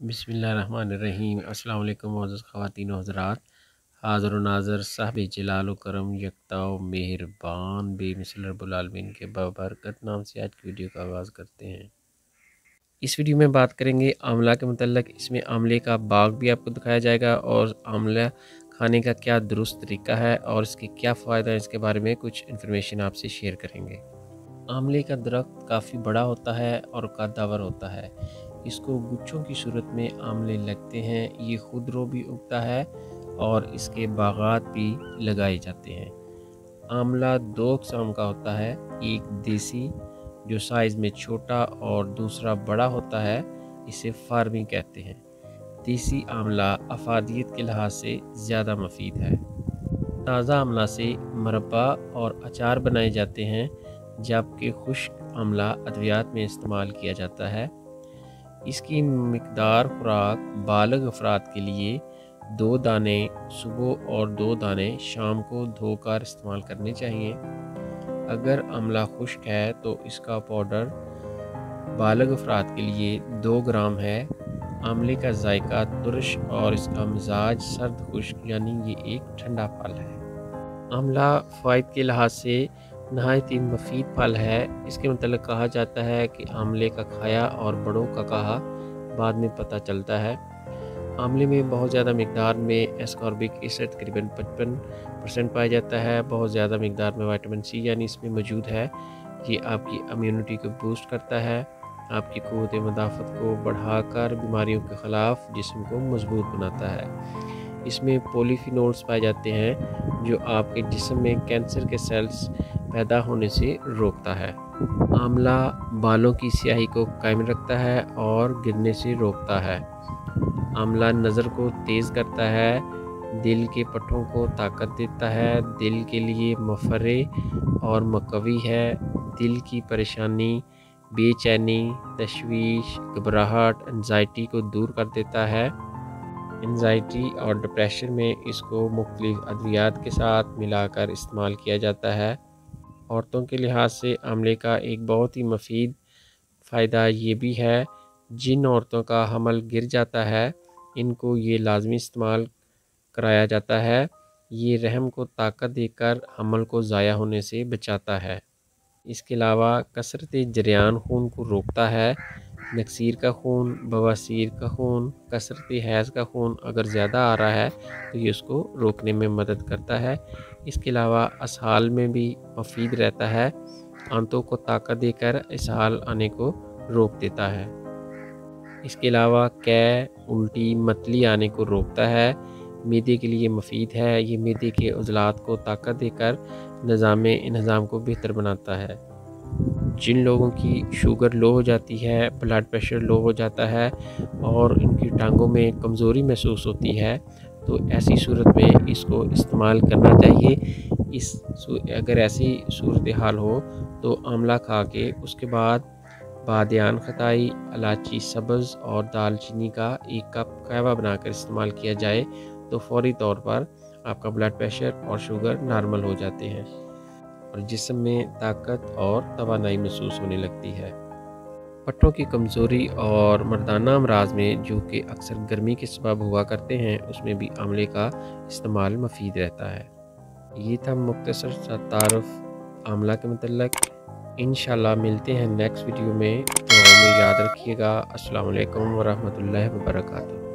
बिस्मिल्लाहिर्रहमानिर्रहीम। अस्सलाम वालेकुम मोअज़्ज़ज़ ख़वातीन व हज़रात, हाज़िर व नाज़िर साहिब जलाल व करम यकता व मेहरबान बेमिसाल रब्बुल आलमीन के बाबरकत नाम से आज की वीडियो का आगाज़ करते हैं। इस वीडियो में बात करेंगे आंवला के मुतल्लिक़। इसमें आंवले का बाग भी आपको दिखाया जाएगा और आंवला खाने का क्या दुरुस्त तरीका है और इसके क्या फ़ायदा है, इसके बारे में कुछ इन्फॉर्मेशन आपसे शेयर करेंगे। आंवले का दरख्त काफ़ी बड़ा होता है और कद्दावर होता है। इसको गुच्छों की सूरत में आंवले लगते हैं। ये खुदरो भी उगता है और इसके बागात भी लगाए जाते हैं। आंवला दो किस्म का होता है, एक देसी जो साइज़ में छोटा और दूसरा बड़ा होता है, इसे फार्मी कहते हैं। देसी आंवला अफादियत के लिहाज से ज़्यादा मुफीद है। ताज़ा आंवला से मरब्बा और अचार बनाए जाते हैं, जबकि खुश्क आंवला अद्वियात में इस्तेमाल किया जाता है। इसकी मिकदार खुराक बालिग अफराद के लिए 2 दाने सुबह और 2 दाने शाम को धोकर इस्तेमाल करने चाहिए। अगर आंवला खुश्क है तो इसका पाउडर बालिग अफराद के लिए 2 ग्राम है। आंवले का जायका तुरश और इसका मिजाज सर्द खुश्क, यानी ये एक ठंडा फल है। आंवला फ़ायदे के लिहाज से नहायत ही मुफीद फल है। इसके मतलब कहा जाता है कि आंवले का खाया और बड़ों का कहा बाद में पता चलता है। आंवले में बहुत ज़्यादा मिकदार में एस्कॉर्बिक एसिड तकरीबन 55% पाया जाता है। बहुत ज़्यादा मिकदार में विटामिन सी यानी इसमें मौजूद है। ये आपकी इम्यूनिटी को बूस्ट करता है, आपकी क़ुव्वत मुदाफ़त को बढ़ाकर बीमारियों के ख़िलाफ़ जिस्म को मजबूत बनाता है। इसमें पॉलीफिनोल्स पाए जाते हैं जो आपके जिस्म में कैंसर के सेल्स पैदा होने से रोकता है। आंवला बालों की स्याही को कायम रखता है और गिरने से रोकता है। आंवला नज़र को तेज़ करता है, दिल के पट्टों को ताकत देता है, दिल के लिए मफरे और मकवी है। दिल की परेशानी, बेचैनी, तशवीश, घबराहट, एंजाइटी को दूर कर देता है। एंजाइटी और डिप्रेशन में इसको मुख्तलिफ अद्वियात के साथ मिलाकर इस्तेमाल किया जाता है। औरतों के लिहाज से आंवले का एक बहुत ही मुफीद फ़ायदा ये भी है, जिन औरतों का हमल गिर जाता है इनको ये लाजमी इस्तेमाल कराया जाता है। ये रहम को ताकत देकर हमल को ज़ाया होने से बचाता है। इसके अलावा कसरत जरियान खून को रोकता है। नक्सीर का खून, बवासीर का खून, कसरत हैज़ का खून अगर ज़्यादा आ रहा है तो ये उसको रोकने में मदद करता है। इसके अलावा इसहाल में भी मुफीद रहता है, आंतों को ताकत देकर इसहाल आने को रोक देता है। इसके अलावा कै, उल्टी, मतली आने को रोकता है। मैदे के लिए मुफीद है। ये मैदे के उज़लात को ताकत देकर निज़ाम को बेहतर बनाता है। जिन लोगों की शुगर लो हो जाती है, ब्लड प्रेशर लो हो जाता है और इनकी टांगों में कमज़ोरी महसूस होती है, तो ऐसी सूरत में इसको इस्तेमाल करना चाहिए। अगर ऐसी सूरत हाल हो तो आंवला खा के उसके बाद बादियान खताई, इलायची सब्ज़ और दालचीनी का 1 कप कहवा बनाकर इस्तेमाल किया जाए तो फ़ौरी तौर पर आपका ब्लड प्रेशर और शुगर नॉर्मल हो जाते हैं और जिस्म में ताकत और तवानाई महसूस होने लगती है। पट्टों की कमज़ोरी और मर्दाना अमराज में जो कि अक्सर गर्मी के सबब हुआ करते हैं, उसमें भी आंवले का इस्तेमाल मुफीद रहता है। ये था मुख्तसर सा तारुफ आंवला के मुतल्लिक़। इंशाल्लाह मिलते हैं नेक्स्ट वीडियो में, तो हमें याद रखिएगा। अस्सलाम वालेकुम व रहमतुल्लाहि व बरकातुहू।